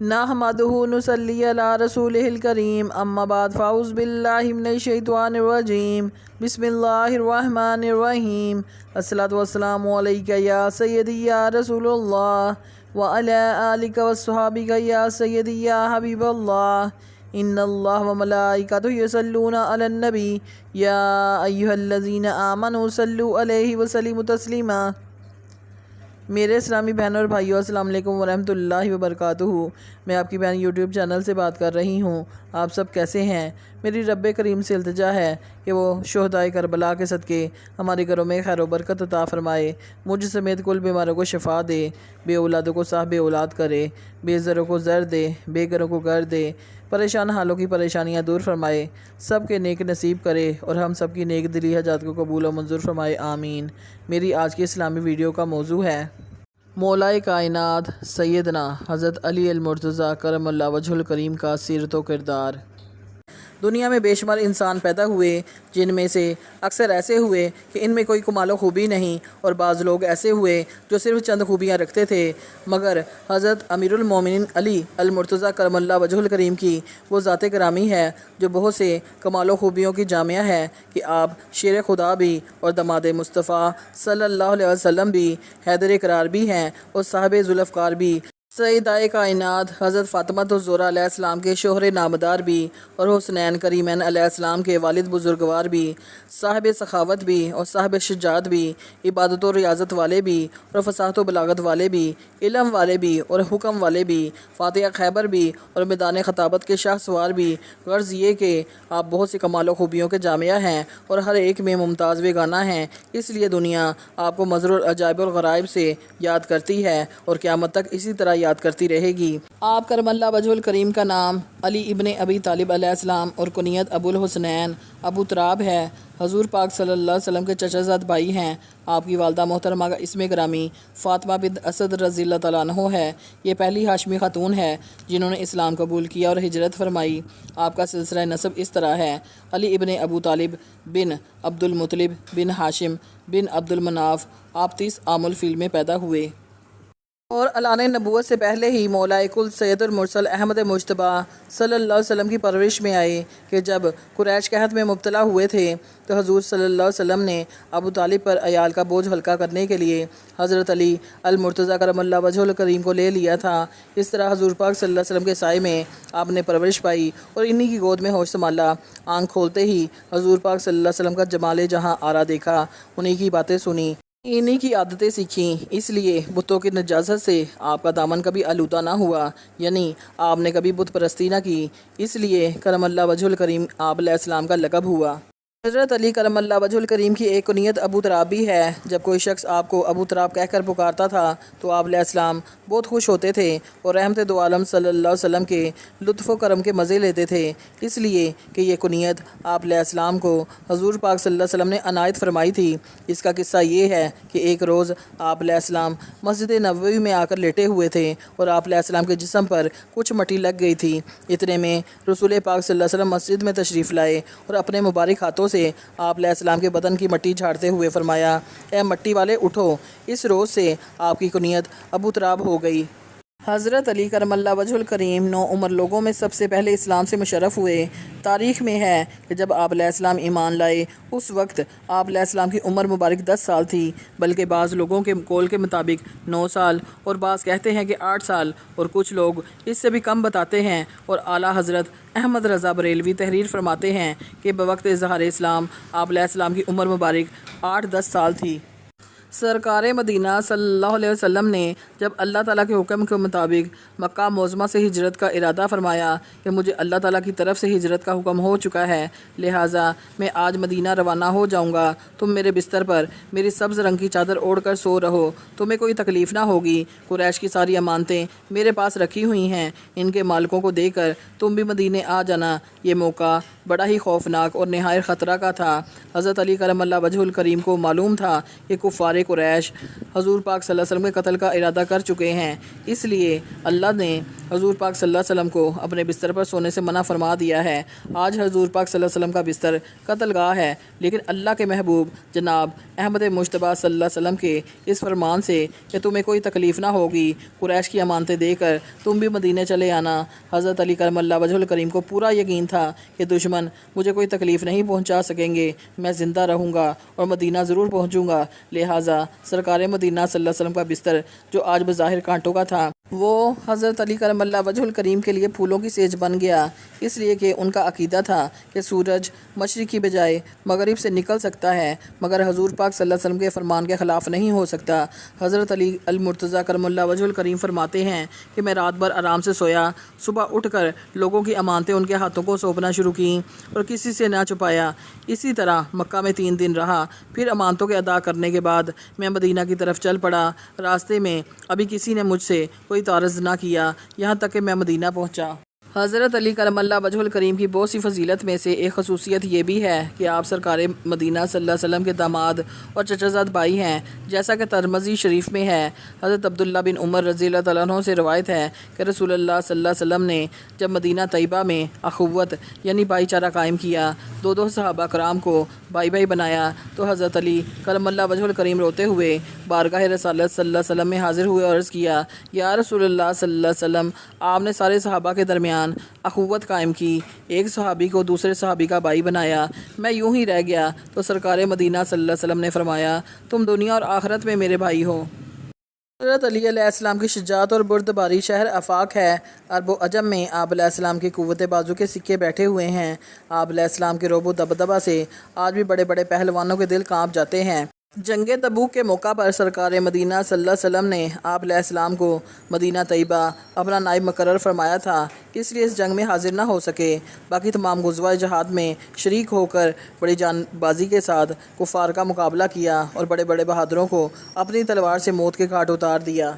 نحمدہ نصلی علی رسولہ الکریم اما بعد فاعوذ باللہ من الشیطان الرجیم بسم اللہ الرحمن الرحیم الصلاۃ والسلام علیک یا سیدی یا رسول اللہ وعلی آلک وصحابک یا سیدی یا حبیب اللہ ان اللہ وملائکتہ یصلون علی النبی یا ایہا الذین آمنوا صلوا علیہ وسلموا تسلیما۔ میرے اسلامی بہنوں اور بھائیوں، السلام علیکم ورحمۃ اللہ وبرکاتہ۔ میں آپ کی بہن یوٹیوب چینل سے بات کر رہی ہوں۔ آپ سب کیسے ہیں؟ میری رب کریم سے التجا ہے کہ وہ شہدائے کربلا کے صدقے ہمارے گھروں میں خیر و برکت عطا فرمائے، مجھ سمیت کل بیماروں کو شفا دے، بے اولادوں کو صاحب اولاد کرے، بے زروں کو زر دے، بے گھروں کو گھر دے، پریشان حالوں کی پریشانیاں دور فرمائے، سب کے نیک نصیب کرے اور ہم سب کی نیک دلی حاجات کو قبول و منظور فرمائے، آمین۔ میری آج کی اسلامی ویڈیو کا موضوع ہے مولائے کائنات سیدنا حضرت علی المرتضیٰ کرم اللہ وجہ الکریم کا سیرت و کردار۔ دنیا میں بے شمار انسان پیدا ہوئے، جن میں سے اکثر ایسے ہوئے کہ ان میں کوئی کمال و خوبی نہیں، اور بعض لوگ ایسے ہوئے جو صرف چند خوبیاں رکھتے تھے، مگر حضرت امیر المومنین علی المرتضیٰ کرم اللہ وجہ الکریم کی وہ ذات گرامی ہے جو بہت سے کمال و خوبیوں کی جامعہ ہے کہ آپ شیر خدا بھی اور دماد مصطفیٰ صلی اللہ علیہ وسلم بھی، حیدر قرار بھی ہیں اور صاحب ذوالفقار بھی، سیدہ کائنات حضرت فاطمہ الزہرا علیہ السلام کے شوہر نامدار بھی، اور حسنین کریمین علیہ السلام کے والد بزرگوار بھی، صاحب سخاوت بھی اور صاحب شجاعت بھی، عبادت و ریاضت والے بھی اور فصاحت و بلاغت والے بھی، علم والے بھی اور حکم والے بھی، فاتح خیبر بھی اور میدان خطابت کے شاہ سوار بھی۔ غرض یہ کہ آپ بہت سی کمال و خوبیوں کے جامعہ ہیں اور ہر ایک میں ممتاز بیگانہ ہیں، اس لیے دنیا آپ کو مظہر العجائب الغرائب سے یاد کرتی ہے اور قیامت تک اسی طرح یاد کرتی رہے گی۔ آپ کرم اللہ وجہ الکریم کا نام علی ابن ابی طالب علیہ السلام اور کنیت ابو الحسنین ابو تراب ہے۔ حضور پاک صلی اللہ علیہ وسلم کے چچا زاد بھائی ہیں۔ آپ کی والدہ محترمہ کا اسم گرامی فاطمہ بنت اسد رضی اللہ تعالیٰ عنہ ہے۔ یہ پہلی ہاشمی خاتون ہے جنہوں نے اسلام قبول کیا اور ہجرت فرمائی۔ آپ کا سلسلہ نسب اس طرح ہے: علی ابن ابو طالب بن عبد المطلب بن ہاشم بن عبد المناف۔ آپ 30 عام الفیل میں پیدا ہوئے اور اعلان نبوت سے پہلے ہی مولائے کل سید المرسل احمد مجتبیٰ صلی اللہ علیہ وسلم کی پرورش میں آئے کہ جب قریش قحط میں مبتلا ہوئے تھے تو حضور صلی اللہ علیہ وسلم نے ابو طالب پر عیال کا بوجھ ہلکا کرنے کے لیے حضرت علی المرتضیٰ کرم اللہ وجہ الکریم کو لے لیا تھا۔ اس طرح حضور پاک صلی اللہ علیہ وسلم کے سائے میں آپ نے پرورش پائی اور انہی کی گود میں ہوش سنبھالا۔ آنکھ کھولتے ہی حضور پاک صلی اللہ علیہ وسلم کا جمال جہاں آرا دیکھا، انہی کی باتیں سنی، انہی کی عادتیں سیکھیں، اس لیے بتوں کی نجاست سے آپ کا دامن کبھی آلودہ نہ ہوا، یعنی آپ نے کبھی بت پرستی نہ کی، اس لیے کرم اللہ وجہ الکریم آپ علیہ السلام کا لقب ہوا۔ حضرت علی کرم اللہ وجہ الکریم کی ایک کنیت ابو تراب بھی ہے۔ جب کوئی شخص آپ کو ابو تراب کہہ کر پکارتا تھا تو آپ علیہ السلام بہت خوش ہوتے تھے اور رحمت دو عالم صلی اللہ علیہ وسلم کے لطف و کرم کے مزے لیتے تھے، اس لیے کہ یہ کنیت آپ علیہ السلام کو حضور پاک صلی اللہ علیہ وسلم نے عنایت فرمائی تھی۔ اس کا قصہ یہ ہے کہ ایک روز آپ علیہ السلام مسجد نبوی میں آ کر لیٹے ہوئے تھے اور آپ علیہ السلام کے جسم پر کچھ مٹی لگ گئی تھی۔ اتنے میں رسول پاک صلی اللہ علیہ وسلم مسجد میں تشریف لائے اور اپنے مبارک ہاتھوں سے آپ علیہ السلام کے بدن کی مٹی جھاڑتے ہوئے فرمایا: اے مٹی والے اٹھو، اس روز سے آپ کی کنیت ابو تراب ہو گئی۔ حضرت علی کرم اللہ وجہ الکریم 9 عمر لوگوں میں سب سے پہلے اسلام سے مشرف ہوئے۔ تاریخ میں ہے کہ جب آپ علیہ السلام ایمان لائے اس وقت آپ علیہ السلام کی عمر مبارک 10 سال تھی، بلکہ بعض لوگوں کے قول کے مطابق 9 سال اور بعض کہتے ہیں کہ 8 سال اور کچھ لوگ اس سے بھی کم بتاتے ہیں، اور اعلیٰ حضرت احمد رضا بریلوی تحریر فرماتے ہیں کہ بوقت اظہار اسلام آپ علیہ السلام کی عمر مبارک 8-10 سال تھی۔ سرکار مدینہ صلی اللہ علیہ وسلم نے جب اللہ تعالیٰ کے حکم کے مطابق مکہ معظمہ سے ہجرت کا ارادہ فرمایا کہ مجھے اللہ تعالیٰ کی طرف سے ہجرت کا حکم ہو چکا ہے، لہٰذا میں آج مدینہ روانہ ہو جاؤں گا، تم میرے بستر پر میری سبز رنگ کی چادر اوڑھ کر سو رہو، تمہیں کوئی تکلیف نہ ہوگی۔ قریش کی ساری امانتیں میرے پاس رکھی ہوئی ہیں، ان کے مالکوں کو دے کر تم بھی مدینے آ جانا، یہ موقع بڑا ہی خوفناک اور نہایت خطرہ کا تھا۔ حضرت علی کرم اللہ وجہ الکریم کو معلوم تھا کہ کفار قریش حضور پاک صلی اللہ علیہ وسلم کے قتل کا ارادہ کر چکے ہیں، اس لیے اللہ نے حضور پاک صلی اللہ علیہ وسلم کو اپنے بستر پر سونے سے منع فرما دیا ہے۔ آج حضور پاک صلی اللہ علیہ وسلم کا بستر قتل گاہ ہے، لیکن اللہ کے محبوب جناب احمد مجتبیٰ صلی اللہ علیہ وسلم کے اس فرمان سے کہ تمہیں کوئی تکلیف نہ ہوگی، قریش کی امانتیں دے کر تم بھی مدینے چلے آنا۔ حضرت علی کرم اللہ وجہ الکریم کو پورا یقین تھا کہ دشمن مجھے کوئی تکلیف نہیں پہنچا سکیں گے، میں زندہ رہوں گا اور مدینہ ضرور پہنچوں گا۔ لہٰذا سرکار مدینہ صلی اللہ علیہ وسلم کا بستر جو آج بظاہر کانٹوں کا تھا، وہ حضرت علی کرم اللہ وجہ الکریم کے لیے پھولوں کی سیج بن گیا، اس لیے کہ ان کا عقیدہ تھا کہ سورج مشرق کی بجائے مغرب سے نکل سکتا ہے، مگر حضور پاک صلی اللہ علیہ وسلم کے فرمان کے خلاف نہیں ہو سکتا۔ حضرت علی المرتضیٰ کرم اللہ وجہ الکریم فرماتے ہیں کہ میں رات بھر آرام سے سویا، صبح اٹھ کر لوگوں کی امانتیں ان کے ہاتھوں کو سونپنا شروع کیں اور کسی سے نہ چھپایا۔ اسی طرح مکہ میں 3 دن رہا، پھر امانتوں کے ادا کرنے کے بعد میں مدینہ کی طرف چل پڑا۔ راستے میں ابھی کسی نے مجھ سے کوئی تعارض نہ کیا، یہاں تک کہ میں مدینہ پہنچا۔ حضرت علی کرم اللہ وجہ الکریم کی بہت سی فضیلت میں سے ایک خصوصیت یہ بھی ہے کہ آپ سرکار مدینہ صلی اللہ علیہ وسلم کے داماد اور چچا زاد بھائی ہیں، جیسا کہ ترمذی شریف میں ہے۔ حضرت عبداللہ بن عمر رضی اللہ تعالیٰ عنہ سے روایت ہے کہ رسول اللہ صلی اللہ علیہ وسلم نے جب مدینہ طیبہ میں اخوت یعنی بھائی چارہ قائم کیا، دو صحابہ کرام کو بھائی بھائی بنایا، تو حضرت علی کرم اللہ وجہ الکریم روتے ہوئے بارگاہ رسالت صلی اللہ علیہ وسلم میں حاضر ہوئے اور عرض کیا، یا رسول اللہ صلی اللہ علیہ وسلم، آپ نے سارے صحابہ کے درمیان اخوت قائم کی، ایک صحابی کو دوسرے صحابی کا بھائی بنایا، میں یوں ہی رہ گیا۔ تو سرکار مدینہ صلی اللہ علیہ وسلم نے فرمایا، تم دنیا اور آخرت میں میرے بھائی ہو۔ حضرت علی علیہ السلام کی شجاعت اور بردباری شہر آفاق ہے۔ عرب و عجم میں آپ علیہ السلام کی قوت بازو کے سکے بیٹھے ہوئے ہیں۔ آپ علیہ السلام کے رعب و دبدبہ سے آج بھی بڑے بڑے پہلوانوں کے دل کانپ جاتے ہیں۔ جنگ تبوک کے موقع پر سرکار مدینہ صلی اللہ علیہ وسلم نے آپ علیہ السلام کو مدینہ طیبہ اپنا نائب مقرر فرمایا تھا، اس لیے اس جنگ میں حاضر نہ ہو سکے۔ باقی تمام غزوہ جہاد میں شریک ہو کر بڑی جان بازی کے ساتھ کفار کا مقابلہ کیا اور بڑے بڑے بہادروں کو اپنی تلوار سے موت کے گھاٹ اتار دیا۔